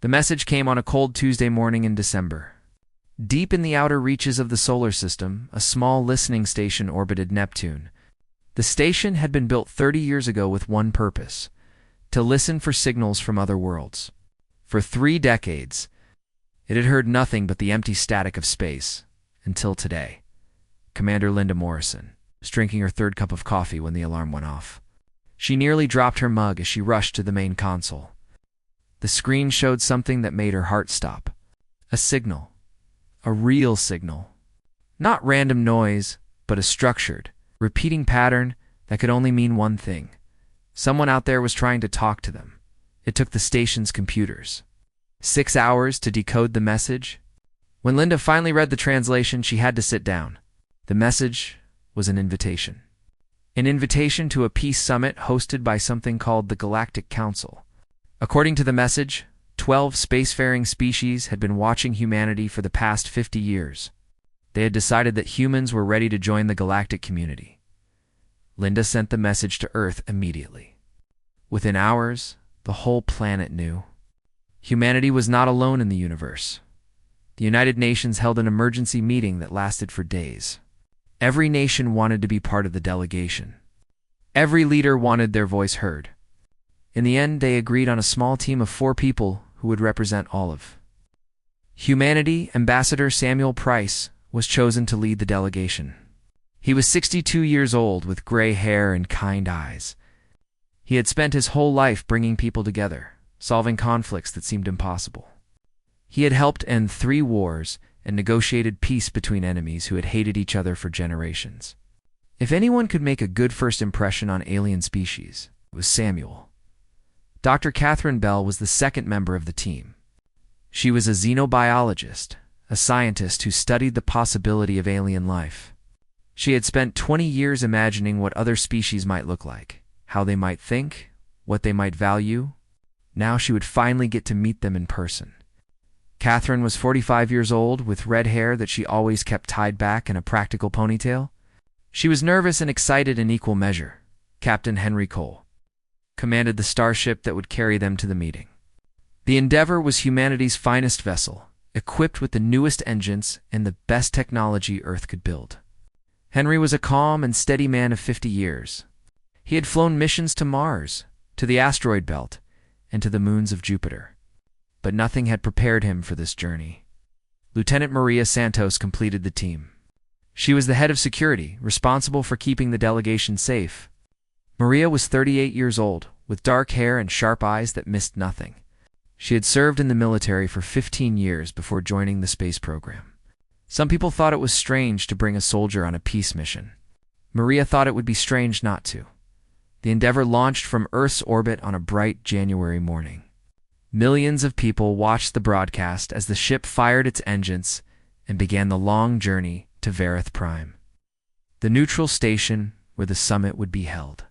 The message came on a cold Tuesday morning in December. Deep in the outer reaches of the solar system, a small listening station orbited Neptune. The station had been built 30 years ago with one purpose: to listen for signals from other worlds. For 3 decades, it had heard nothing but the empty static of space, until today. Commander Linda Morrison was drinking her 3rd cup of coffee when the alarm went off. She nearly dropped her mug as she rushed to the main console. The screen showed something that made her heart stop. A signal. A real signal. Not random noise, but a structured, repeating pattern that could only mean one thing. Someone out there was trying to talk to them. It took the station's computers 6 hours to decode the message. When Linda finally read the translation, she had to sit down. The message was an invitation. An invitation to a peace summit hosted by something called the Galactic Council. According to the message, 12 spacefaring species had been watching humanity for the past 50 years. They had decided that humans were ready to join the galactic community. Linda sent the message to Earth immediately. Within hours, the whole planet knew. Humanity was not alone in the universe. The United Nations held an emergency meeting that lasted for days. Every nation wanted to be part of the delegation. Every leader wanted their voice heard. In the end, they agreed on a small team of 4 people who would represent all of humanity. Ambassador Samuel Price was chosen to lead the delegation. He was 62 years old with gray hair and kind eyes. He had spent his whole life bringing people together, solving conflicts that seemed impossible. He had helped end 3 wars and negotiated peace between enemies who had hated each other for generations. If anyone could make a good first impression on alien species, it was Samuel. Dr. Catherine Bell was the 2nd member of the team. She was a xenobiologist, a scientist who studied the possibility of alien life. She had spent 20 years imagining what other species might look like, how they might think, what they might value. Now she would finally get to meet them in person. Catherine was 45 years old, with red hair that she always kept tied back in a practical ponytail. She was nervous and excited in equal measure. Captain Henry Cole commanded the starship that would carry them to the meeting. The Endeavour was humanity's finest vessel, equipped with the newest engines and the best technology Earth could build. Henry was a calm and steady man of 50 years. He had flown missions to Mars, to the asteroid belt, and to the moons of Jupiter. But nothing had prepared him for this journey. Lieutenant Maria Santos completed the team. She was the head of security, responsible for keeping the delegation safe. Maria was 38 years old, with dark hair and sharp eyes that missed nothing. She had served in the military for 15 years before joining the space program. Some people thought it was strange to bring a soldier on a peace mission. Maria thought it would be strange not to. The Endeavour launched from Earth's orbit on a bright January morning. Millions of people watched the broadcast as the ship fired its engines and began the long journey to Vareth Prime, the neutral station where the summit would be held.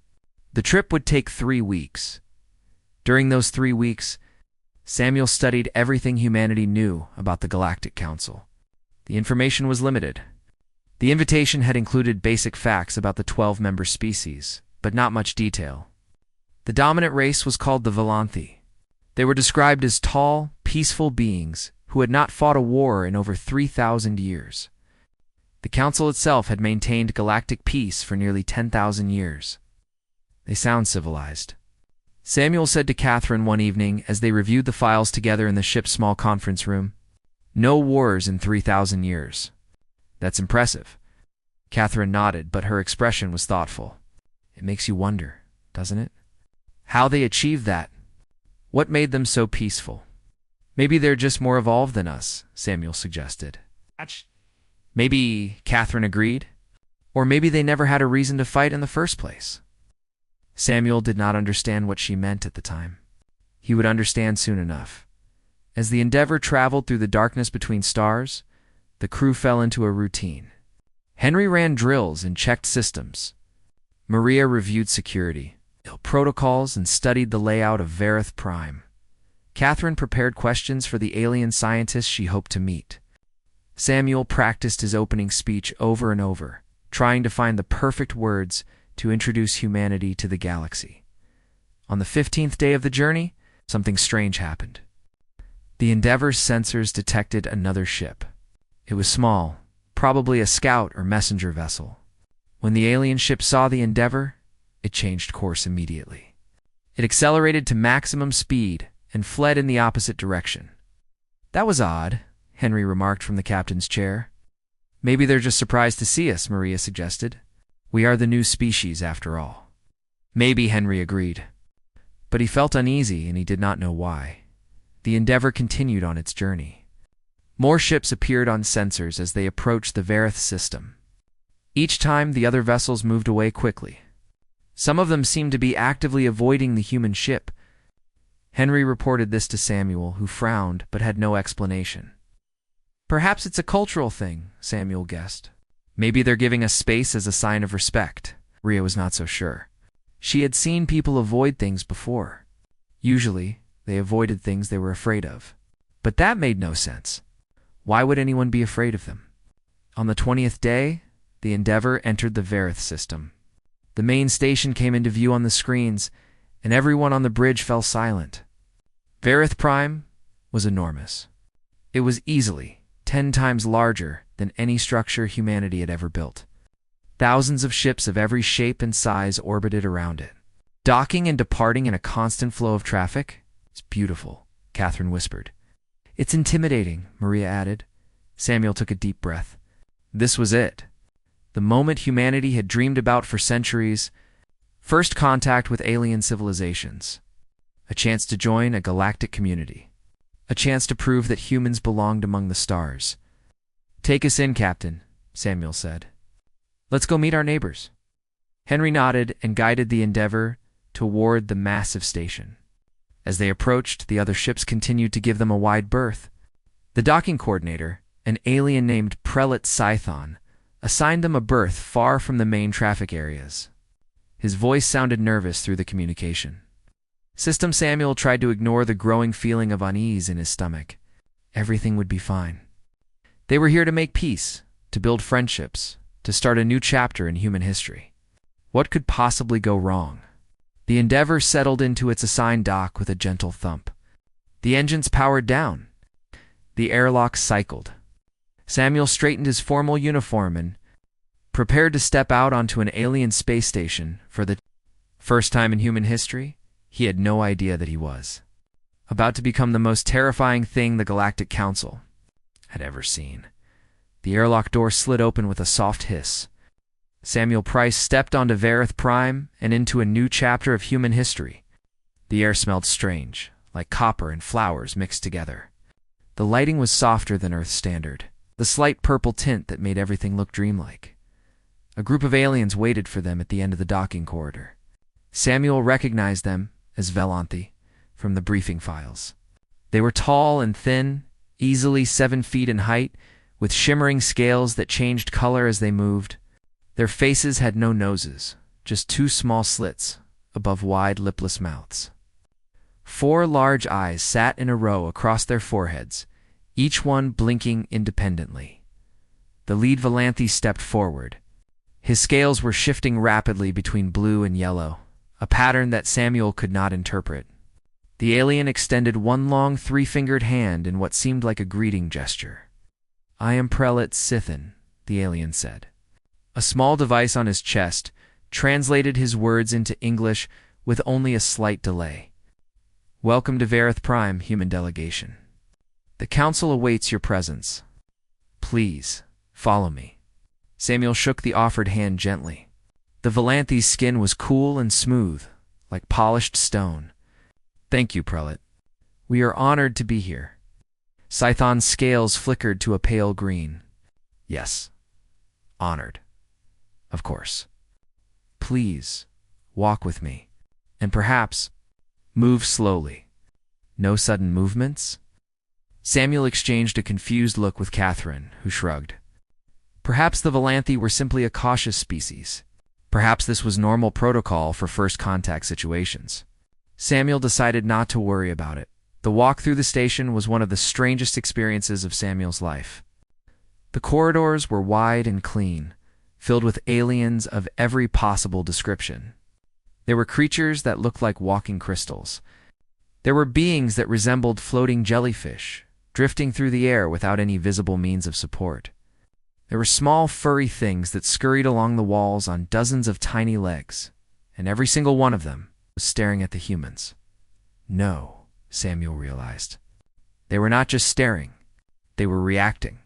The trip would take 3 weeks. During those 3 weeks, Samuel studied everything humanity knew about the Galactic Council. The information was limited. The invitation had included basic facts about the 12-member species, but not much detail. The dominant race was called the Volanthi. They were described as tall, peaceful beings who had not fought a war in over 3,000 years. The Council itself had maintained galactic peace for nearly 10,000 years. They sound civilized. Samuel said to Catherine one evening as they reviewed the files together in the ship's small conference room, "No wars in 3,000 years. That's impressive." Catherine nodded, but her expression was thoughtful. It makes you wonder, doesn't it? How they achieved that. What made them so peaceful? Maybe they're just more evolved than us, Samuel suggested. Maybe, Catherine agreed. Or maybe they never had a reason to fight in the first place. Samuel did not understand what she meant at the time. He would understand soon enough. As the Endeavour traveled through the darkness between stars, the crew fell into a routine. Henry ran drills and checked systems. Maria reviewed security, protocols, and studied the layout of Vareth Prime. Catherine prepared questions for the alien scientists she hoped to meet. Samuel practiced his opening speech over and over, trying to find the perfect words to introduce humanity to the galaxy. On the 15th day of the journey, something strange happened. The Endeavor's sensors detected another ship. It was small, probably a scout or messenger vessel. When the alien ship saw the Endeavor, it changed course immediately. It accelerated to maximum speed and fled in the opposite direction. "That was odd," Henry remarked from the captain's chair. "Maybe they're just surprised to see us," Maria suggested. "We are the new species, after all." "Maybe," Henry agreed. But he felt uneasy, and he did not know why. The Endeavor continued on its journey. More ships appeared on sensors as they approached the Varith system. Each time, the other vessels moved away quickly. Some of them seemed to be actively avoiding the human ship. Henry reported this to Samuel, who frowned but had no explanation. "Perhaps it's a cultural thing," Samuel guessed. "Maybe they're giving us space as a sign of respect." Maria was not so sure. She had seen people avoid things before. Usually, they avoided things they were afraid of. But that made no sense. Why would anyone be afraid of them? On the 20th day, the Endeavor entered the Varith system. The main station came into view on the screens, and everyone on the bridge fell silent. Varith Prime was enormous. It was easily 10 times larger than any structure humanity had ever built. Thousands of ships of every shape and size orbited around it, docking and departing in a constant flow of traffic. "It's beautiful," Catherine whispered. "It's intimidating," Maria added. Samuel took a deep breath. This was it. The moment humanity had dreamed about for centuries. First contact with alien civilizations. A chance to join a galactic community. A chance to prove that humans belonged among the stars. "Take us in, Captain," Samuel said. "Let's go meet our neighbors." Henry nodded and guided the Endeavor toward the massive station. As they approached, the other ships continued to give them a wide berth. The docking coordinator, an alien named Prelate Scython, assigned them a berth far from the main traffic areas. His voice sounded nervous through the communication. System Samuel tried to ignore the growing feeling of unease in his stomach. Everything would be fine. They were here to make peace, to build friendships, to start a new chapter in human history. What could possibly go wrong? The Endeavor settled into its assigned dock with a gentle thump. The engines powered down. The airlock cycled. Samuel straightened his formal uniform and prepared to step out onto an alien space station for the first time in human history. He had no idea that he was about to become the most terrifying thing the Galactic Council had ever seen. The airlock door slid open with a soft hiss. Samuel Price stepped onto Varith Prime and into a new chapter of human history. The air smelled strange, like copper and flowers mixed together. The lighting was softer than Earth's standard, the slight purple tint that made everything look dreamlike. A group of aliens waited for them at the end of the docking corridor. Samuel recognized them as Velanthi from the briefing files. They were tall and thin, easily 7 feet in height, with shimmering scales that changed color as they moved. Their faces had no noses, just 2 small slits above wide, lipless mouths. 4 large eyes sat in a row across their foreheads, each one blinking independently. The lead Velanthi stepped forward. His scales were shifting rapidly between blue and yellow, a pattern that Samuel could not interpret. The alien extended one long 3-fingered hand in what seemed like a greeting gesture. "I am Prelate Scython," the alien said. A small device on his chest translated his words into English with only a slight delay. "Welcome to Varith Prime, human delegation. The Council awaits your presence. Please, follow me." Samuel shook the offered hand gently. The Velanthi's skin was cool and smooth, like polished stone. "Thank you, Prelate. We are honored to be here." Scython's scales flickered to a pale green. "Yes, honored. Of course. Please, walk with me, and perhaps move slowly. No sudden movements?" Samuel exchanged a confused look with Catherine, who shrugged. Perhaps the Velanthi were simply a cautious species. Perhaps this was normal protocol for first contact situations. Samuel decided not to worry about it. The walk through the station was one of the strangest experiences of Samuel's life. The corridors were wide and clean, filled with aliens of every possible description. There were creatures that looked like walking crystals, There were beings that resembled floating jellyfish, drifting through the air without any visible means of support. There were small, furry things that scurried along the walls on dozens of tiny legs, and every single one of them was staring at the humans. No, Samuel realized. They were not just staring, they were reacting.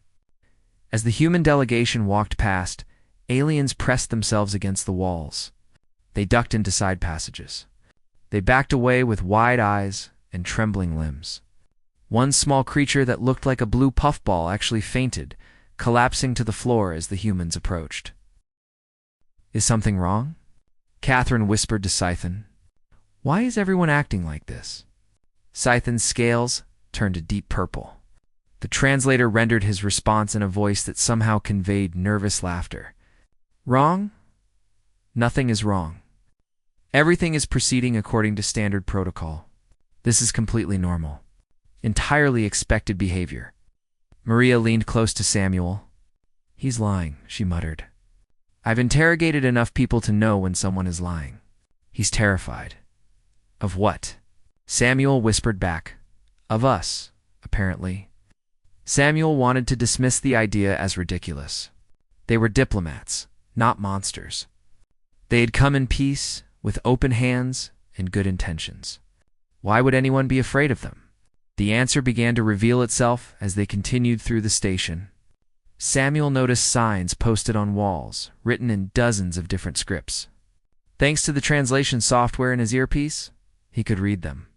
As the human delegation walked past, aliens pressed themselves against the walls. They ducked into side passages. They backed away with wide eyes and trembling limbs. One small creature that looked like a blue puffball actually fainted, collapsing to the floor as the humans approached. "Is something wrong?" Catherine whispered to Scython. "Why is everyone acting like this?" Scython's scales turned a deep purple. The translator rendered his response in a voice that somehow conveyed nervous laughter. "Wrong? Nothing is wrong. Everything is proceeding according to standard protocol. This is completely normal. Entirely expected behavior." Maria leaned close to Samuel. "He's lying," she muttered. "I've interrogated enough people to know when someone is lying. He's terrified." "Of what?" Samuel whispered back. "Of us, apparently." Samuel wanted to dismiss the idea as ridiculous. They were diplomats, not monsters. They had come in peace, with open hands and good intentions. Why would anyone be afraid of them? The answer began to reveal itself as they continued through the station. Samuel noticed signs posted on walls, written in dozens of different scripts. Thanks to the translation software in his earpiece, he could read them.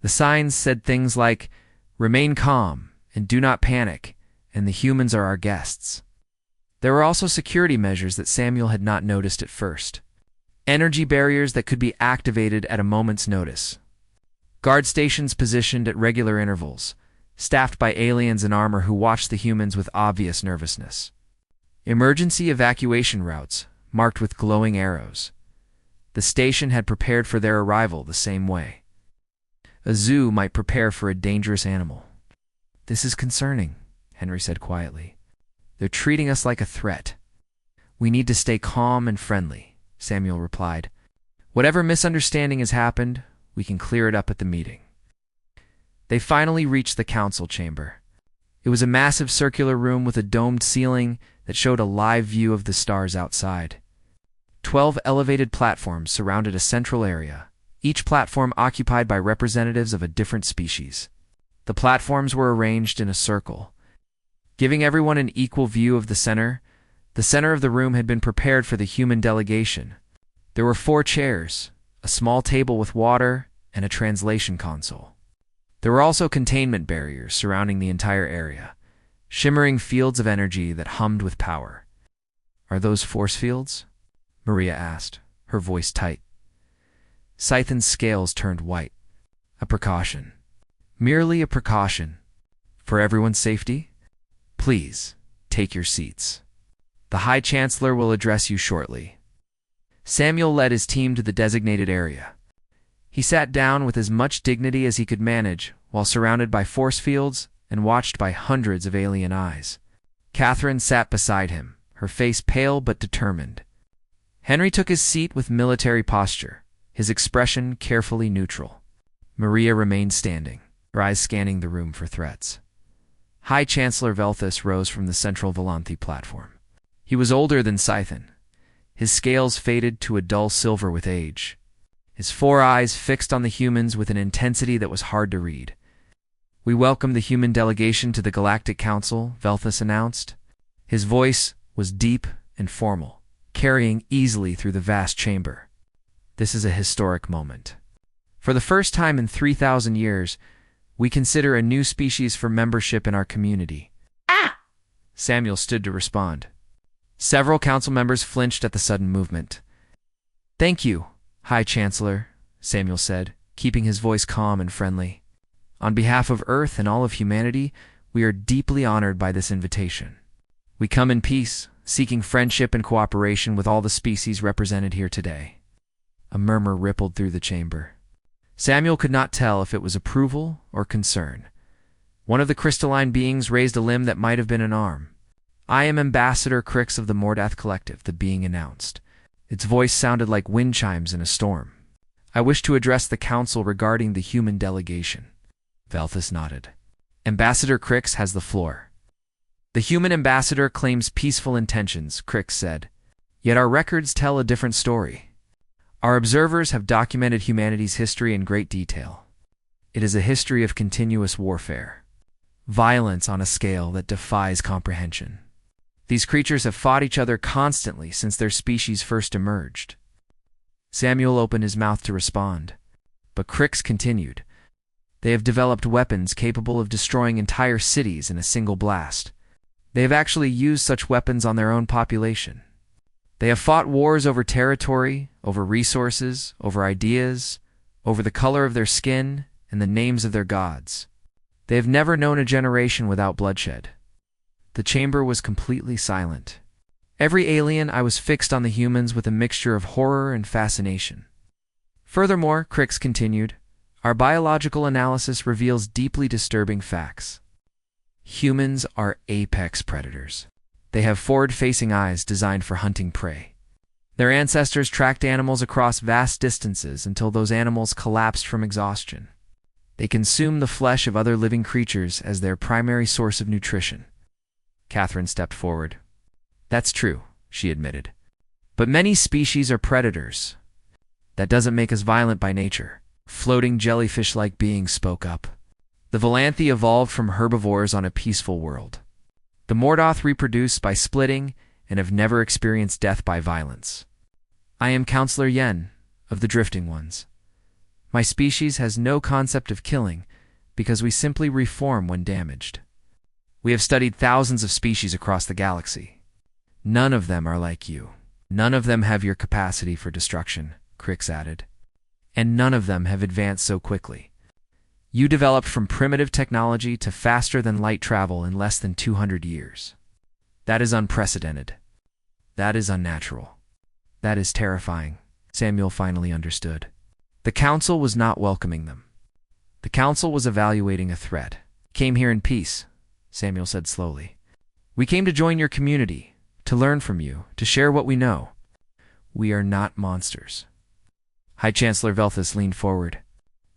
The signs said things like, "Remain calm and do not panic, and the humans are our guests." There were also security measures that Samuel had not noticed at first. Energy barriers that could be activated at a moment's notice. Guard stations positioned at regular intervals, staffed by aliens in armor who watched the humans with obvious nervousness. Emergency evacuation routes, marked with glowing arrows. The station had prepared for their arrival the same way. A zoo might prepare for a dangerous animal. "This is concerning," Henry said quietly. "They're treating us like a threat." "We need to stay calm and friendly," Samuel replied. "Whatever misunderstanding has happened, we can clear it up at the meeting." They finally reached the council chamber. It was a massive circular room with a domed ceiling that showed a live view of the stars outside. 12 elevated platforms surrounded a central area, each platform occupied by representatives of a different species. The platforms were arranged in a circle, giving everyone an equal view of the center. The center of the room had been prepared for the human delegation. There were 4 chairs, a small table with water, and a translation console. There were also containment barriers surrounding the entire area, shimmering fields of energy that hummed with power. "Are those force fields?" Maria asked, her voice tight. Scython's scales turned white. "A precaution. Merely a precaution. For everyone's safety? Please, take your seats. The High Chancellor will address you shortly." Samuel led his team to the designated area. He sat down with as much dignity as he could manage, while surrounded by force fields and watched by hundreds of alien eyes. Catherine sat beside him, her face pale but determined. Henry took his seat with military posture, his expression carefully neutral. Maria remained standing, her eyes scanning the room for threats. High Chancellor Velthus rose from the central Volanthi platform. He was older than Scython. His scales faded to a dull silver with age. His 4 eyes fixed on the humans with an intensity that was hard to read. "We welcome the human delegation to the Galactic Council," Velthus announced. His voice was deep and formal, carrying easily through the vast chamber. "This is a historic moment. For the first time in 3,000 years, we consider a new species for membership in our community." "Ah!" Samuel stood to respond. Several council members flinched at the sudden movement. "Thank you, High Chancellor," Samuel said, keeping his voice calm and friendly. "On behalf of Earth and all of humanity, we are deeply honored by this invitation. We come in peace, seeking friendship and cooperation with all the species represented here today." A murmur rippled through the chamber. Samuel could not tell if it was approval or concern. One of the crystalline beings raised a limb that might have been an arm. "I am Ambassador Crix of the Mordath Collective," the being announced. Its voice sounded like wind chimes in a storm. I wish to address the Council regarding the human delegation. Velthus nodded. Ambassador Crix has the floor. The human ambassador claims peaceful intentions, Crix said. Yet our records tell a different story. Our observers have documented humanity's history in great detail. It is a history of continuous warfare. Violence on a scale that defies comprehension. These creatures have fought each other constantly since their species first emerged. Samuel opened his mouth to respond, but Crix continued. They have developed weapons capable of destroying entire cities in a single blast. They have actually used such weapons on their own population. They have fought wars over territory, over resources, over ideas, over the color of their skin, and the names of their gods. They have never known a generation without bloodshed. The chamber was completely silent. Every alien I was fixed on the humans with a mixture of horror and fascination. Furthermore, Crix continued, our biological analysis reveals deeply disturbing facts. Humans are apex predators. They have forward-facing eyes designed for hunting prey. Their ancestors tracked animals across vast distances until those animals collapsed from exhaustion. They consume the flesh of other living creatures as their primary source of nutrition. Catherine stepped forward. That's true, she admitted. But many species are predators. That doesn't make us violent by nature. Floating jellyfish-like beings spoke up. The Volanthi evolved from herbivores on a peaceful world. The Mordoth reproduce by splitting and have never experienced death by violence. I am Counselor Yen, of the Drifting Ones. My species has no concept of killing because we simply reform when damaged. We have studied thousands of species across the galaxy. None of them are like you. None of them have your capacity for destruction, Crix added. And none of them have advanced so quickly. You developed from primitive technology to faster-than-light travel in less than 200 years. That is unprecedented. That is unnatural. That is terrifying, Samuel finally understood. The Council was not welcoming them. The Council was evaluating a threat. Came here in peace, Samuel said slowly. We came to join your community, to learn from you, to share what we know. We are not monsters. High Chancellor Velthus leaned forward.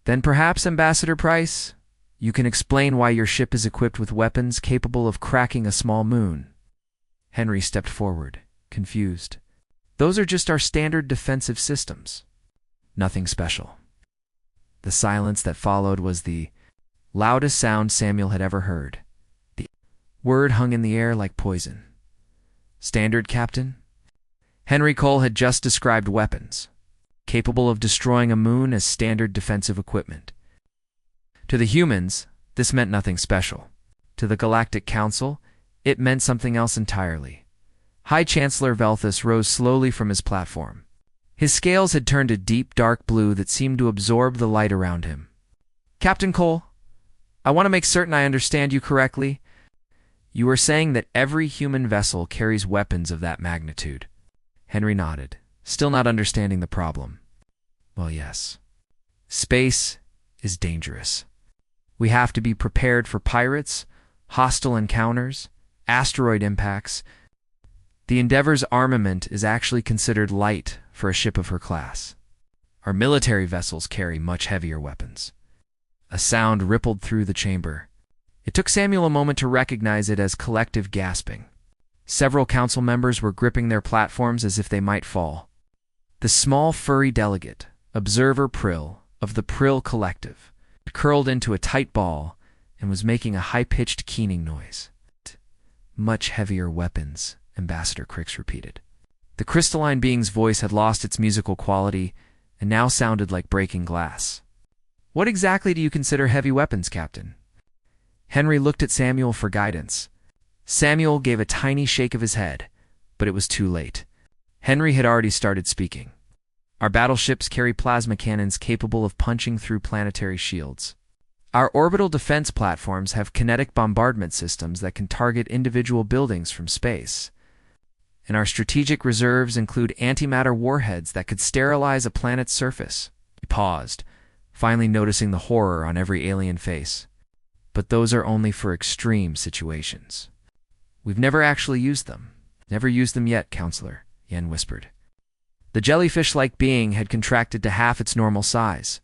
Then perhaps, Ambassador Price, you can explain why your ship is equipped with weapons capable of cracking a small moon. Henry stepped forward, confused. Those are just our standard defensive systems. Nothing special. The silence that followed was the loudest sound Samuel had ever heard. The word hung in the air like poison. Standard, Captain? Henry Cole had just described weapons, capable of destroying a moon as standard defensive equipment. To the humans, this meant nothing special. To the Galactic Council, it meant something else entirely. High Chancellor Velthus rose slowly from his platform. His scales had turned a deep, dark blue that seemed to absorb the light around him. Captain Cole, I want to make certain I understand you correctly. You are saying that every human vessel carries weapons of that magnitude. Henry nodded, still not understanding the problem. Well, yes. Space is dangerous. We have to be prepared for pirates, hostile encounters, asteroid impacts. The Endeavor's armament is actually considered light for a ship of her class. Our military vessels carry much heavier weapons. A sound rippled through the chamber. It took Samuel a moment to recognize it as collective gasping. Several council members were gripping their platforms as if they might fall. The small furry delegate, Observer Prill, of the Prill Collective, curled into a tight ball and was making a high-pitched keening noise. Much heavier weapons, Ambassador Crix repeated. The crystalline being's voice had lost its musical quality and now sounded like breaking glass. What exactly do you consider heavy weapons, Captain? Henry looked at Samuel for guidance. Samuel gave a tiny shake of his head, but it was too late. Henry had already started speaking. Our battleships carry plasma cannons capable of punching through planetary shields. Our orbital defense platforms have kinetic bombardment systems that can target individual buildings from space. And our strategic reserves include antimatter warheads that could sterilize a planet's surface. He paused, finally noticing the horror on every alien face. But those are only for extreme situations. We've never actually used them. Never used them yet, Counselor, Yen whispered. The jellyfish-like being had contracted to half its normal size.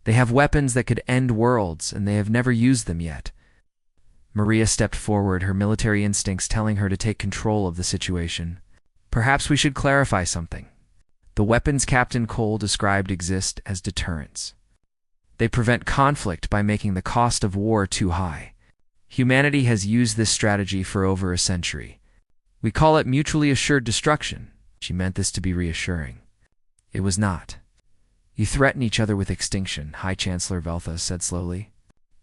They have weapons that could end worlds, and they have never used them yet. Maria stepped forward, her military instincts telling her to take control of the situation. Perhaps we should clarify something. The weapons Captain Cole described exist as deterrents. They prevent conflict by making the cost of war too high. Humanity has used this strategy for over a century. We call it mutually assured destruction. She meant this to be reassuring. It was not. You threaten each other with extinction, High Chancellor Veltha said slowly.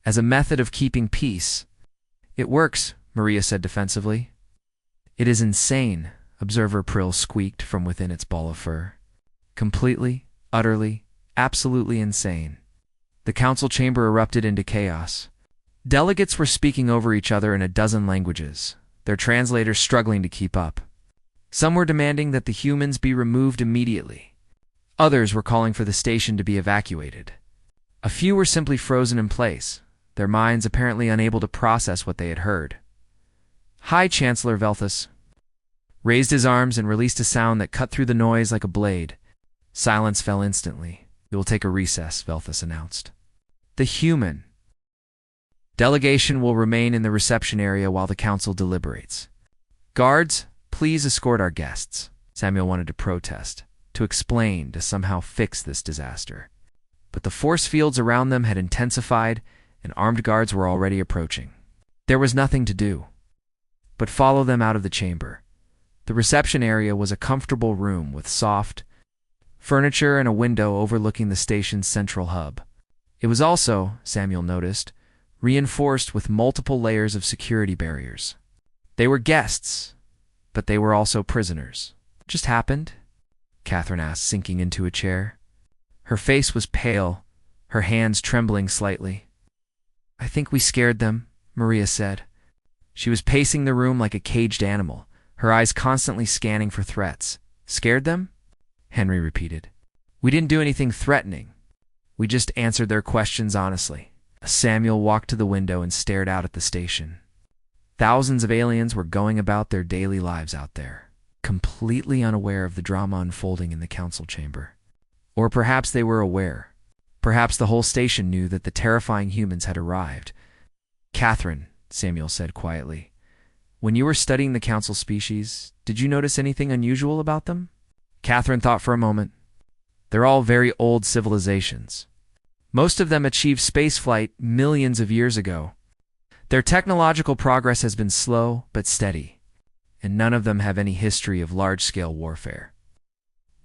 As a method of keeping peace. It works, Maria said defensively. It is insane, Observer Prill squeaked from within its ball of fur. Completely, utterly, absolutely insane. The council chamber erupted into chaos. Delegates were speaking over each other in a dozen languages, their translators struggling to keep up. Some were demanding that the humans be removed immediately. Others were calling for the station to be evacuated. A few were simply frozen in place, their minds apparently unable to process what they had heard. High Chancellor Velthus raised his arms and released a sound that cut through the noise like a blade. Silence fell instantly. We will take a recess, Velthus announced. The human delegation will remain in the reception area while the council deliberates. Guards, please escort our guests. Samuel wanted to protest, to explain, to somehow fix this disaster. But the force fields around them had intensified, and armed guards were already approaching. There was nothing to do but follow them out of the chamber. The reception area was a comfortable room with soft furniture and a window overlooking the station's central hub. It was also, Samuel noticed, reinforced with multiple layers of security barriers. They were guests, but they were also prisoners. What just happened? Catherine asked, sinking into a chair. Her face was pale, her hands trembling slightly. I think we scared them, Maria said. She was pacing the room like a caged animal, her eyes constantly scanning for threats. Scared them? Henry repeated. We didn't do anything threatening. We just answered their questions honestly. Samuel walked to the window and stared out at the station. Thousands of aliens were going about their daily lives out there, completely unaware of the drama unfolding in the council chamber. Or perhaps they were aware. Perhaps the whole station knew that the terrifying humans had arrived. Catherine, Samuel said quietly, when you were studying the council species, did you notice anything unusual about them? Catherine thought for a moment. They're all very old civilizations. Most of them achieved spaceflight millions of years ago. Their technological progress has been slow but steady, and none of them have any history of large-scale warfare.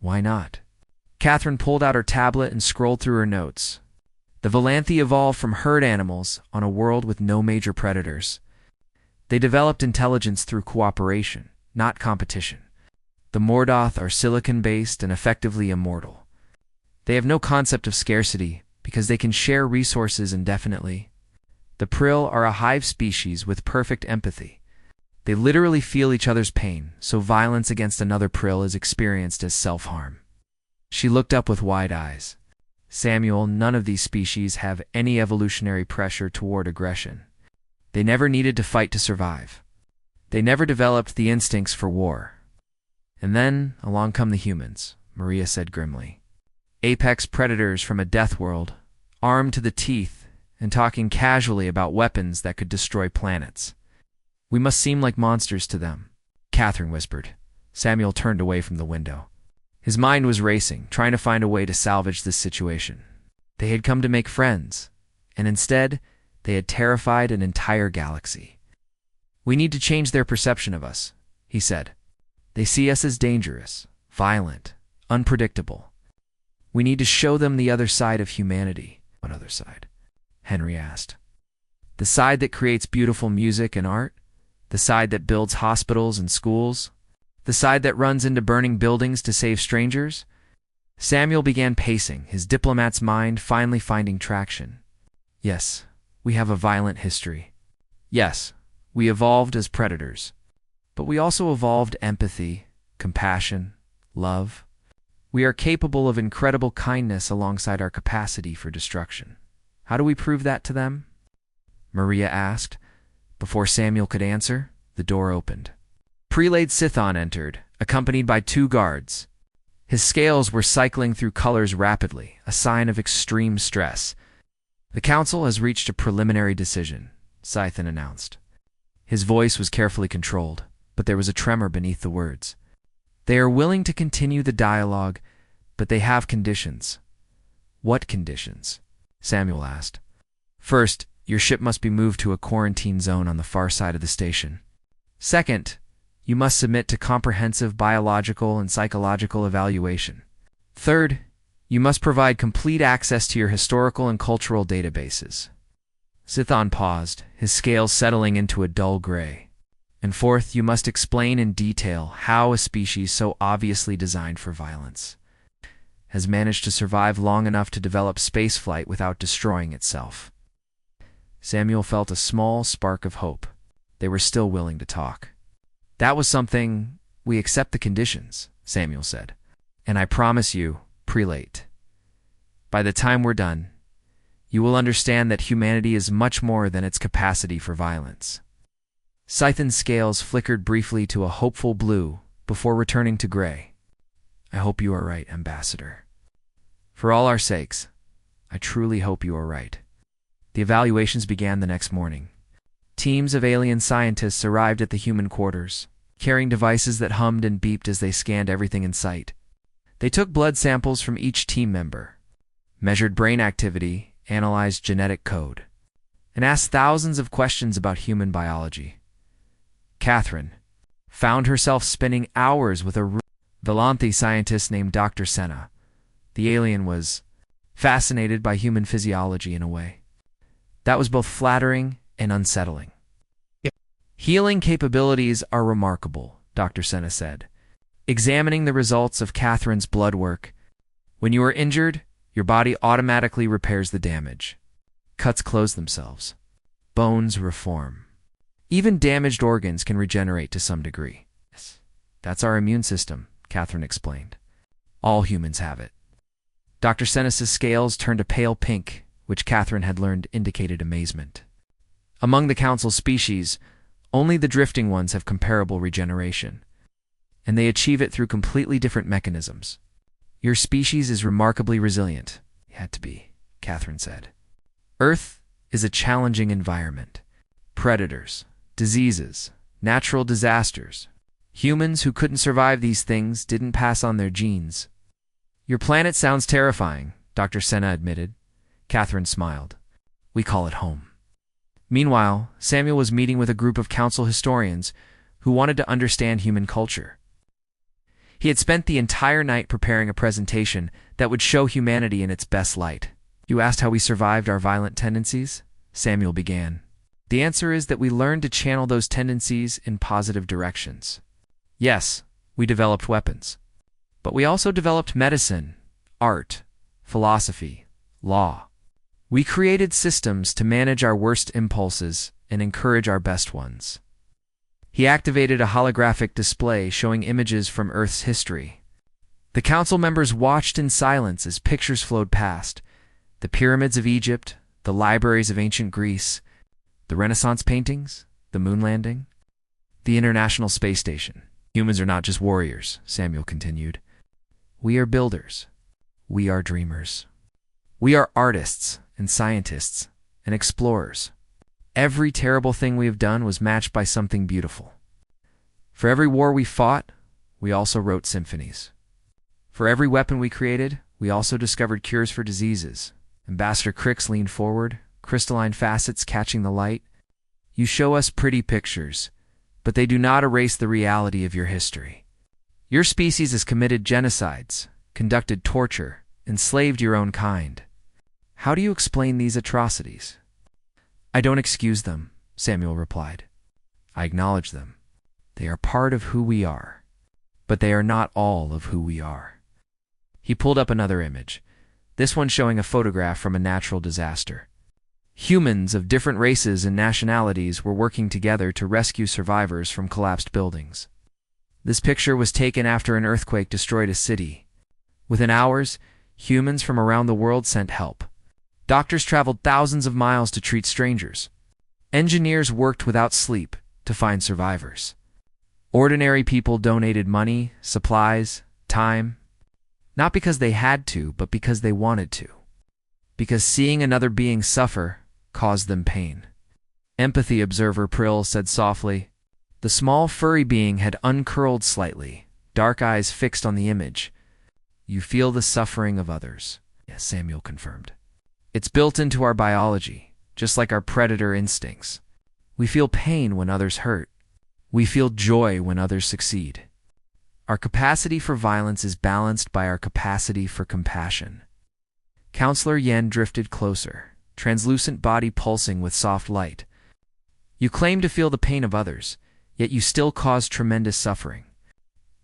Why not? Catherine pulled out her tablet and scrolled through her notes. The Valanthi evolved from herd animals on a world with no major predators. They developed intelligence through cooperation, not competition. The Mordoth are silicon-based and effectively immortal. They have no concept of scarcity because they can share resources indefinitely. The Prill are a hive species with perfect empathy. They literally feel each other's pain, so violence against another Prill is experienced as self-harm. She looked up with wide eyes. Samuel, none of these species have any evolutionary pressure toward aggression. They never needed to fight to survive. They never developed the instincts for war. And then along come the humans, Maria said grimly. Apex predators from a death world, armed to the teeth and talking casually about weapons that could destroy planets. We must seem like monsters to them, Catherine whispered. Samuel turned away from the window. His mind was racing, trying to find a way to salvage this situation. They had come to make friends, and instead, they had terrified an entire galaxy. We need to change their perception of us, he said. They see us as dangerous, violent, unpredictable. We need to show them the other side of humanity. What other side? Henry asked. The side that creates beautiful music and art? The side that builds hospitals and schools? The side that runs into burning buildings to save strangers? Samuel began pacing, his diplomat's mind finally finding traction. Yes, we have a violent history. Yes, we evolved as predators. But we also evolved empathy, compassion, love. We are capable of incredible kindness alongside our capacity for destruction. How do we prove that to them? Maria asked. Before Samuel could answer, the door opened. Prelate Sithon entered, accompanied by 2 guards. His scales were cycling through colors rapidly, a sign of extreme stress. "The council has reached a preliminary decision," Scythen announced. His voice was carefully controlled, but there was a tremor beneath the words. "They are willing to continue the dialogue, but they have conditions." "What conditions?" Samuel asked. "First, your ship must be moved to a quarantine zone on the far side of the station. Second, you must submit to comprehensive biological and psychological evaluation. Third, you must provide complete access to your historical and cultural databases." Scython paused, his scales settling into a dull gray. "And fourth, you must explain in detail how a species so obviously designed for violence has managed to survive long enough to develop spaceflight without destroying itself." Samuel felt a small spark of hope. They were still willing to talk. "That was something. We accept the conditions," Samuel said. "And I promise you, prelate, by the time we're done, you will understand that humanity is much more than its capacity for violence." Scythen's scales flickered briefly to a hopeful blue before returning to gray. "I hope you are right, Ambassador. For all our sakes, I truly hope you are right." The evaluations began the next morning. Teams of alien scientists arrived at the human quarters, carrying devices that hummed and beeped as they scanned everything in sight. They took blood samples from each team member, measured brain activity, analyzed genetic code, and asked thousands of questions about human biology. Catherine found herself spending hours with a Velanthi scientist named Dr. Senna. The alien was fascinated by human physiology in a way that was both flattering and unsettling. "Healing capabilities are remarkable," Dr. Senna said, examining the results of Catherine's blood work. "When you are injured, your body automatically repairs the damage. Cuts close themselves. Bones reform. Even damaged organs can regenerate to some degree. That's our immune system," Catherine explained. "All humans have it." Dr. Senna's scales turned a pale pink, which Catherine had learned indicated amazement. "Among the council's species, only the drifting ones have comparable regeneration, and they achieve it through completely different mechanisms. Your species is remarkably resilient." "It had to be," Catherine said. "Earth is a challenging environment. Predators, diseases, natural disasters. Humans who couldn't survive these things didn't pass on their genes." "Your planet sounds terrifying," Dr. Senna admitted. Catherine smiled. "We call it home." Meanwhile, Samuel was meeting with a group of council historians who wanted to understand human culture. He had spent the entire night preparing a presentation that would show humanity in its best light. "You asked how we survived our violent tendencies?" Samuel began. "The answer is that we learned to channel those tendencies in positive directions. Yes, we developed weapons, but we also developed medicine, art, philosophy, law. We created systems to manage our worst impulses and encourage our best ones." He activated a holographic display showing images from Earth's history. The council members watched in silence as pictures flowed past: the pyramids of Egypt, the libraries of ancient Greece, the Renaissance paintings, the moon landing, the International Space Station. "Humans are not just warriors," Samuel continued. "We are builders. We are dreamers. We are artists and scientists and explorers. Every terrible thing we have done was matched by something beautiful. For every war we fought, we also wrote symphonies. For every weapon we created, we also discovered cures for diseases." Ambassador Crix leaned forward, crystalline facets catching the light. "You show us pretty pictures, but they do not erase the reality of your history. Your species has committed genocides, conducted torture, enslaved your own kind. How do you explain these atrocities?" "I don't excuse them," Samuel replied. "I acknowledge them. They are part of who we are, but they are not all of who we are." He pulled up another image, this one showing a photograph from a natural disaster. Humans of different races and nationalities were working together to rescue survivors from collapsed buildings. This picture was taken after an earthquake destroyed a city. Within hours, humans from around the world sent help. Doctors traveled thousands of miles to treat strangers. Engineers worked without sleep to find survivors. Ordinary people donated money, supplies, time, Not because they had to, but because they wanted to. Because seeing another being suffer caused them pain. Empathy, Observer Prill said softly. The small furry being had uncurled slightly, dark eyes fixed on the image. You feel the suffering of others. Yes, Samuel confirmed. It's built into our biology, just like our predator instincts. We feel pain when others hurt. We feel joy when others succeed. Our capacity for violence is balanced by our capacity for compassion. Counselor Yen drifted closer, translucent body pulsing with soft light. You claim to feel the pain of others, yet you still cause tremendous suffering.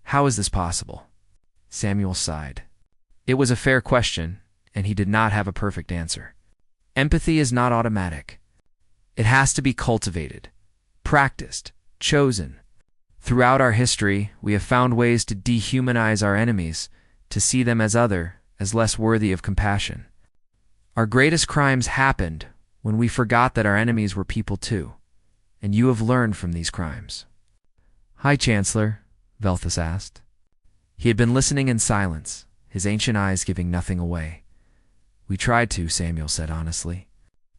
How is this possible? Samuel sighed. It was a fair question, and he did not have a perfect answer. Empathy is not automatic. It has to be cultivated, practiced, chosen. Throughout our history, we have found ways to dehumanize our enemies, to see them as other, as less worthy of compassion. Our greatest crimes happened when we forgot that our enemies were people too, and you have learned from these crimes. Hi, Chancellor, Velthus asked. He had been listening in silence, his ancient eyes giving nothing away. We tried to, Samuel said honestly.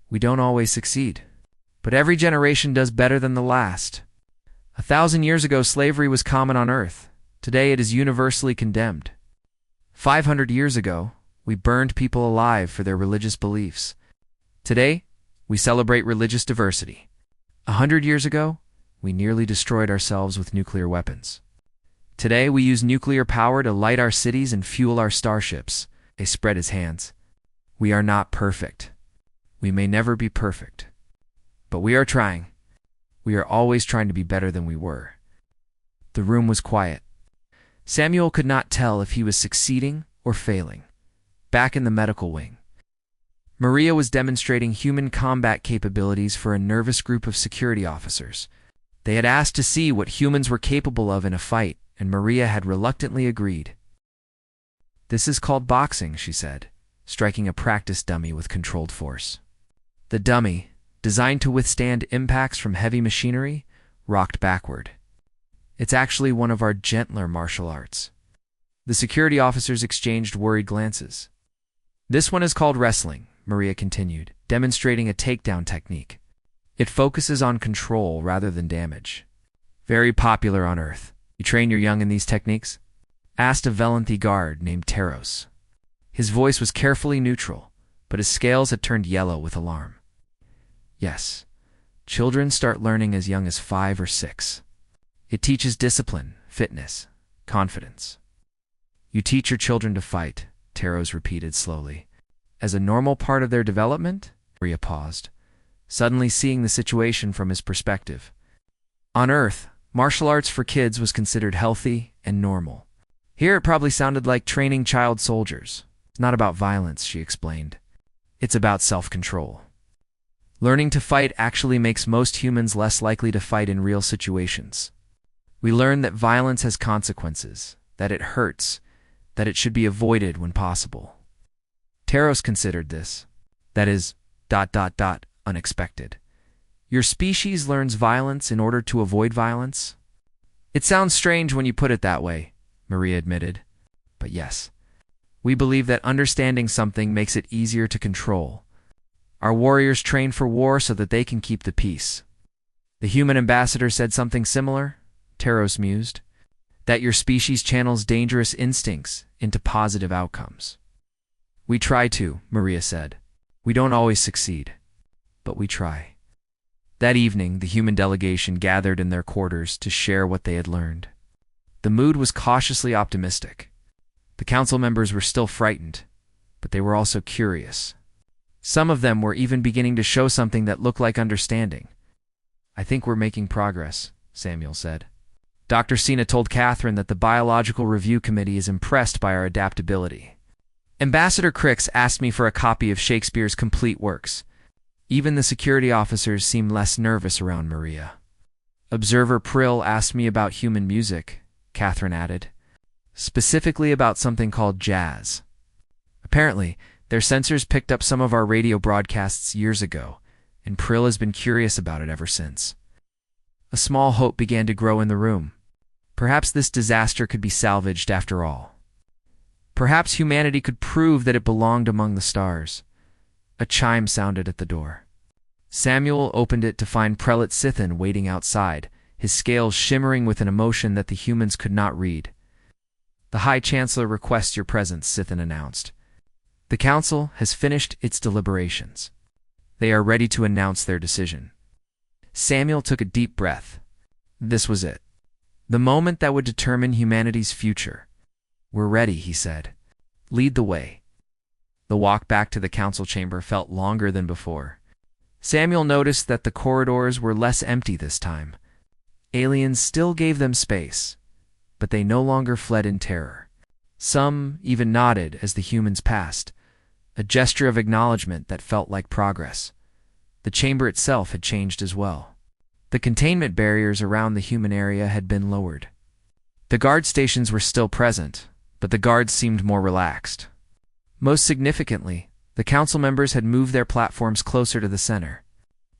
We don't always succeed, but every generation does better than the last. 1,000 years ago, slavery was common on Earth. Today it is universally condemned. 500 years ago, we burned people alive for their religious beliefs. Today, we celebrate religious diversity. 100 years ago, we nearly destroyed ourselves with nuclear weapons. Today, we use nuclear power to light our cities and fuel our starships. He spread his hands. We are not perfect. We may never be perfect. But we are trying. We are always trying to be better than we were. The room was quiet. Samuel could not tell if he was succeeding or failing. Back in the medical wing, Maria was demonstrating human combat capabilities for a nervous group of security officers. They had asked to see what humans were capable of in a fight, and Maria had reluctantly agreed. This is called boxing, she said, striking a practice dummy with controlled force. The dummy, designed to withstand impacts from heavy machinery, rocked backward. It's actually one of our gentler martial arts. The security officers exchanged worried glances. This one is called wrestling, Maria continued, demonstrating a takedown technique. It focuses on control rather than damage. Very popular on Earth. You train your young in these techniques? Asked a Velanthi guard named Teros. His voice was carefully neutral, but his scales had turned yellow with alarm. Yes, children start learning as young as 5 or 6. It teaches discipline, fitness, confidence. You teach your children to fight, Teros repeated slowly. As a normal part of their development? Maria paused, suddenly seeing the situation from his perspective. On Earth, martial arts for kids was considered healthy and normal. Here it probably sounded like training child soldiers. It's not about violence, she explained. It's about self-control. Learning to fight actually makes most humans less likely to fight in real situations. We learn that violence has consequences, that it hurts, that it should be avoided when possible. Teros considered this. That is, unexpected. Your species learns violence in order to avoid violence? It sounds strange when you put it that way, Maria admitted. But yes, we believe that understanding something makes it easier to control. Our warriors train for war so that they can keep the peace. The human ambassador said something similar, Teros mused, that your species channels dangerous instincts into positive outcomes. We try to, Maria said. We don't always succeed, but we try. That evening, the human delegation gathered in their quarters to share what they had learned. The mood was cautiously optimistic. The council members were still frightened, but they were also curious. Some of them were even beginning to show something that looked like understanding. I think we're making progress, Samuel said. Dr. Sina told Catherine that the Biological Review Committee is impressed by our adaptability. Ambassador Crix asked me for a copy of Shakespeare's complete works. Even the security officers seemed less nervous around Maria. Observer Prill asked me about human music, Catherine added. Specifically about something called jazz. Apparently, their sensors picked up some of our radio broadcasts years ago, and Prill has been curious about it ever since. A small hope began to grow in the room. Perhaps this disaster could be salvaged after all. Perhaps humanity could prove that it belonged among the stars. A chime sounded at the door. Samuel opened it to find Prelate Sithin waiting outside, his scales shimmering with an emotion that the humans could not read. "The High Chancellor requests your presence," Sithin announced. "The Council has finished its deliberations. They are ready to announce their decision." Samuel took a deep breath. This was it. The moment that would determine humanity's future. "We're ready," he said. "Lead the way." The walk back to the council chamber felt longer than before. Samuel noticed that the corridors were less empty this time. Aliens still gave them space, but they no longer fled in terror. Some even nodded as the humans passed, a gesture of acknowledgement that felt like progress. The chamber itself had changed as well. The containment barriers around the human area had been lowered. The guard stations were still present, but the guards seemed more relaxed. Most significantly, the council members had moved their platforms closer to the center,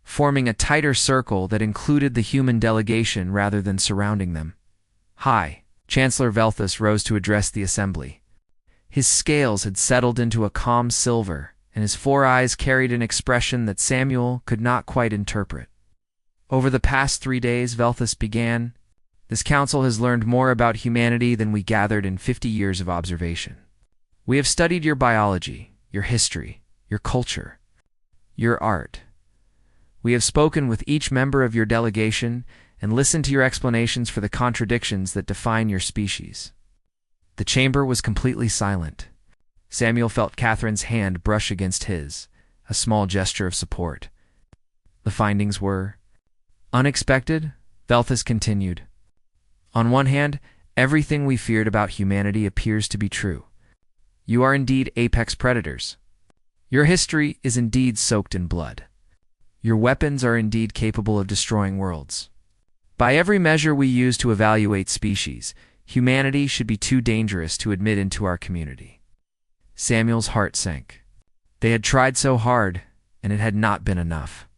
forming a tighter circle that included the human delegation rather than surrounding them. "Hi." Chancellor Velthus rose to address the assembly. His scales had settled into a calm silver, and his 4 eyes carried an expression that Samuel could not quite interpret. "Over the past 3 days," Velthus began, "this council has learned more about humanity than we gathered in 50 years of observation. We have studied your biology, your history, your culture, your art. We have spoken with each member of your delegation and listened to your explanations for the contradictions that define your species." The chamber was completely silent. Samuel felt Catherine's hand brush against his, a small gesture of support. "The findings were unexpected," Velthus continued. "On one hand, everything we feared about humanity appears to be true. You are indeed apex predators. Your history is indeed soaked in blood. Your weapons are indeed capable of destroying worlds. By every measure we use to evaluate species, humanity should be too dangerous to admit into our community." Samuel's heart sank. They had tried so hard, and it had not been enough.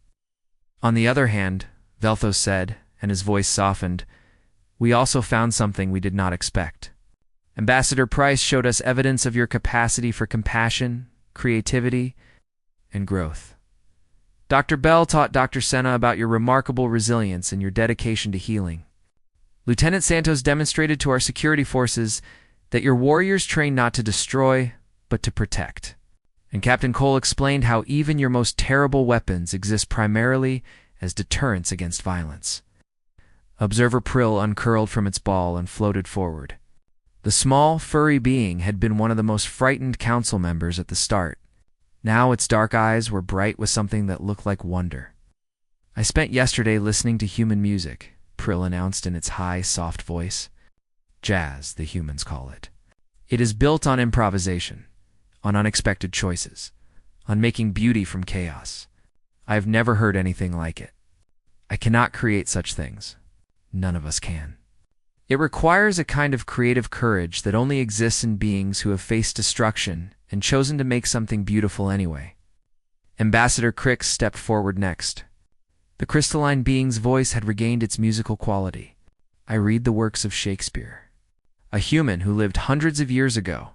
"On the other hand," Velthos said, and his voice softened, "we also found something we did not expect. Ambassador Price showed us evidence of your capacity for compassion, creativity, and growth. Dr. Bell taught Dr. Senna about your remarkable resilience and your dedication to healing. Lieutenant Santos demonstrated to our security forces that your warriors train not to destroy, but to protect. And Captain Cole explained how even your most terrible weapons exist primarily as deterrents against violence." Observer Prill uncurled from its ball and floated forward. The small, furry being had been one of the most frightened council members at the start. Now its dark eyes were bright with something that looked like wonder. "I spent yesterday listening to human music," Prill announced in its high, soft voice. "Jazz, the humans call it. It is built on improvisation, on unexpected choices, on making beauty from chaos. I have never heard anything like it. I cannot create such things. None of us can. It requires a kind of creative courage that only exists in beings who have faced destruction and chosen to make something beautiful anyway." Ambassador Crix stepped forward next. The crystalline being's voice had regained its musical quality. "I read the works of Shakespeare, a human who lived hundreds of years ago,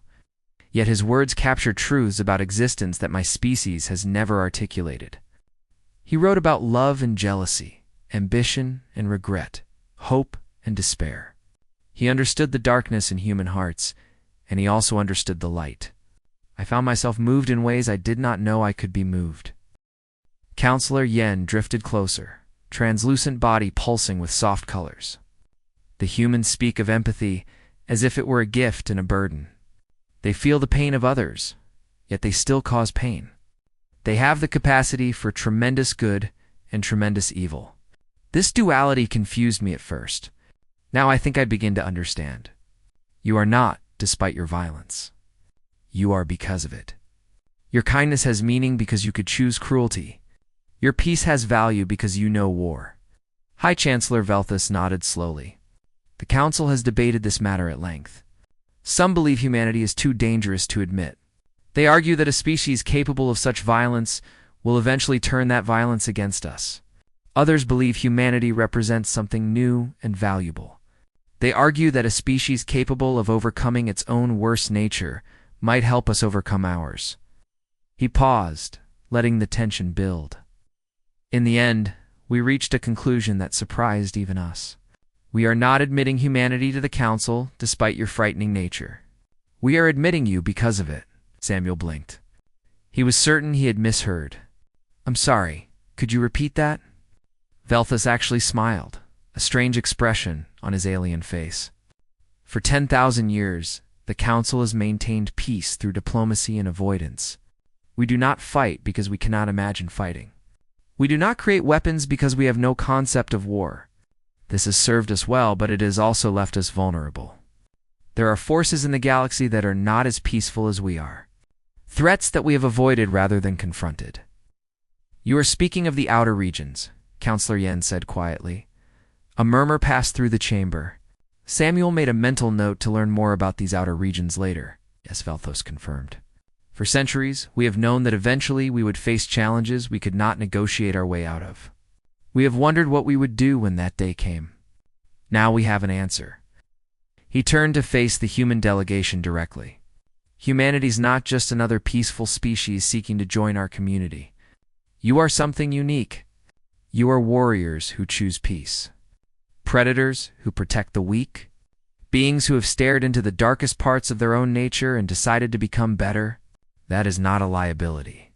yet his words capture truths about existence that my species has never articulated. He wrote about love and jealousy, ambition and regret, hope and despair. He understood the darkness in human hearts, and he also understood the light. I found myself moved in ways I did not know I could be moved." Counselor Yen drifted closer, translucent body pulsing with soft colors. "The humans speak of empathy as if it were a gift and a burden. They feel the pain of others, yet they still cause pain. They have the capacity for tremendous good and tremendous evil. This duality confused me at first. Now I think I begin to understand. You are not despite your violence. You are because of it. Your kindness has meaning because you could choose cruelty. Your peace has value because you know war." High Chancellor Velthus nodded slowly. "The Council has debated this matter at length. Some believe humanity is too dangerous to admit. They argue that a species capable of such violence will eventually turn that violence against us. Others believe humanity represents something new and valuable. They argue that a species capable of overcoming its own worst nature might help us overcome ours. He paused, letting the tension build. In the end, we reached a conclusion that surprised even us. We are not admitting humanity to the Council despite your frightening nature. We are admitting you because of it. Samuel blinked. He was certain he had misheard. I'm sorry, could you repeat that? Velthus actually smiled, a strange expression on his alien face. For 10,000 years, the Council has maintained peace through diplomacy and avoidance. We do not fight because we cannot imagine fighting. We do not create weapons because we have no concept of war. This has served us well, but it has also left us vulnerable. There are forces in the galaxy that are not as peaceful as we are. Threats that we have avoided rather than confronted. You are speaking of the outer regions, Counselor Yen said quietly. A murmur passed through the chamber. Samuel made a mental note to learn more about these outer regions later, as Velthos confirmed. For centuries, we have known that eventually we would face challenges we could not negotiate our way out of. We have wondered what we would do when that day came. Now we have an answer. He turned to face the human delegation directly. Humanity's not just another peaceful species seeking to join our community. You are something unique. You are warriors who choose peace. Predators who protect the weak. Beings who have stared into the darkest parts of their own nature and decided to become better. That is not a liability.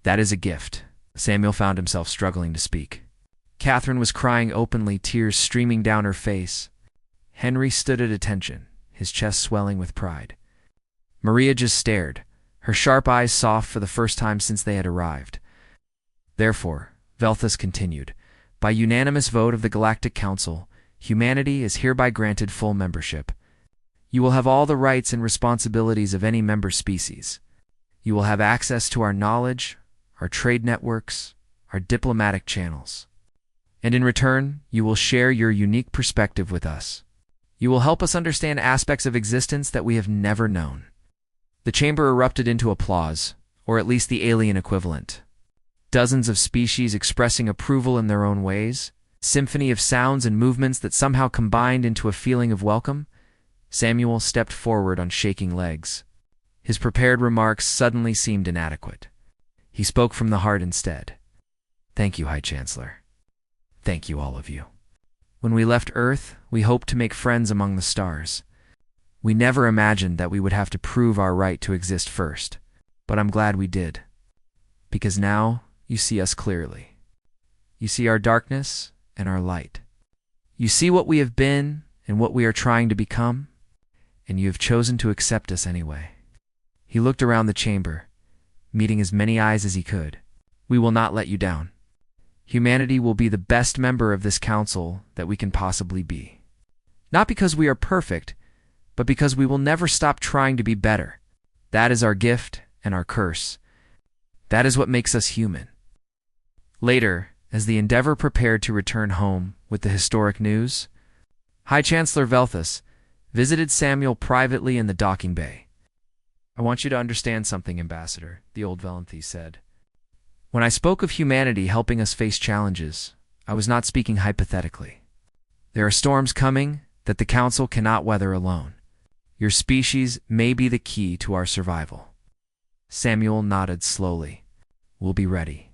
That is a gift. Samuel found himself struggling to speak. Catherine was crying openly, tears streaming down her face. Henry stood at attention, his chest swelling with pride. Maria just stared, her sharp eyes soft for the first time since they had arrived. Therefore, Velthus continued, by unanimous vote of the Galactic Council, humanity is hereby granted full membership. You will have all the rights and responsibilities of any member species. You will have access to our knowledge, our trade networks, our diplomatic channels. And in return, you will share your unique perspective with us. You will help us understand aspects of existence that we have never known. The chamber erupted into applause, or at least the alien equivalent. Dozens of species expressing approval in their own ways, symphony of sounds and movements that somehow combined into a feeling of welcome. Samuel stepped forward on shaking legs. His prepared remarks suddenly seemed inadequate. He spoke from the heart instead. Thank you, High Chancellor. Thank you, all of you. When we left Earth, we hoped to make friends among the stars. We never imagined that we would have to prove our right to exist first, but I'm glad we did. Because now, you see us clearly. You see our darkness and our light. You see what we have been and what we are trying to become, and you have chosen to accept us anyway. He looked around the chamber, meeting as many eyes as he could. We will not let you down. Humanity will be the best member of this council that we can possibly be. Not because we are perfect, but because we will never stop trying to be better. That is our gift and our curse. That is what makes us human. Later, as the Endeavor prepared to return home with the historic news, High Chancellor Velthus visited Samuel privately in the docking bay. I want you to understand something, Ambassador, the old Valenthi said. When I spoke of humanity helping us face challenges, I was not speaking hypothetically. There are storms coming that the Council cannot weather alone. Your species may be the key to our survival. Samuel nodded slowly. We'll be ready.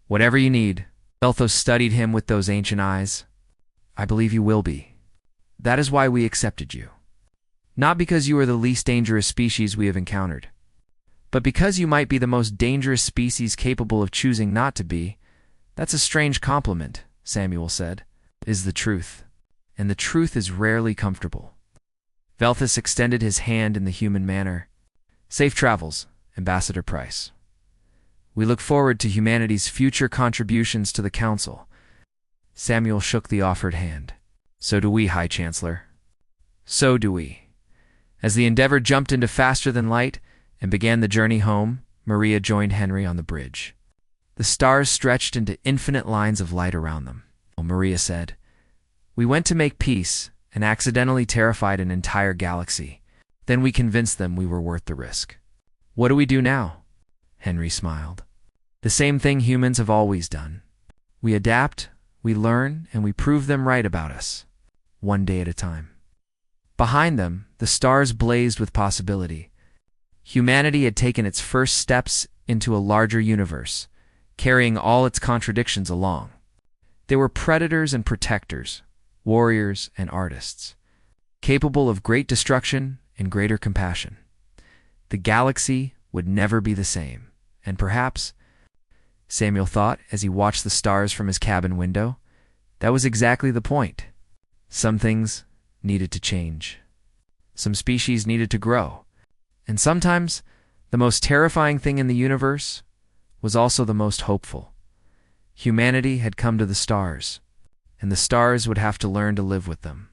Whatever you need. Velthos studied him with those ancient eyes. I believe you will be. That is why we accepted you. Not because you are the least dangerous species we have encountered, but because you might be the most dangerous species capable of choosing not to be. That's a strange compliment, Samuel said. Is the truth. And the truth is rarely comfortable. Velthus extended his hand in the human manner. Safe travels, Ambassador Price. We look forward to humanity's future contributions to the Council. Samuel shook the offered hand. So do we, High Chancellor. So do we. As the Endeavor jumped into faster than light and began the journey home, Maria joined Henry on the bridge. The stars stretched into infinite lines of light around them. Maria said, We went to make peace and accidentally terrified an entire galaxy. Then we convinced them we were worth the risk. What do we do now? Henry smiled. The same thing humans have always done. We adapt, we learn, and we prove them right about us, one day at a time. Behind them, the stars blazed with possibility. Humanity had taken its first steps into a larger universe, carrying all its contradictions along. They were predators and protectors, warriors and artists, capable of great destruction and greater compassion. The galaxy would never be the same, and perhaps, Samuel thought as he watched the stars from his cabin window, that was exactly the point. Some things needed to change. Some species needed to grow. And sometimes, the most terrifying thing in the universe was also the most hopeful. Humanity had come to the stars, and the stars would have to learn to live with them.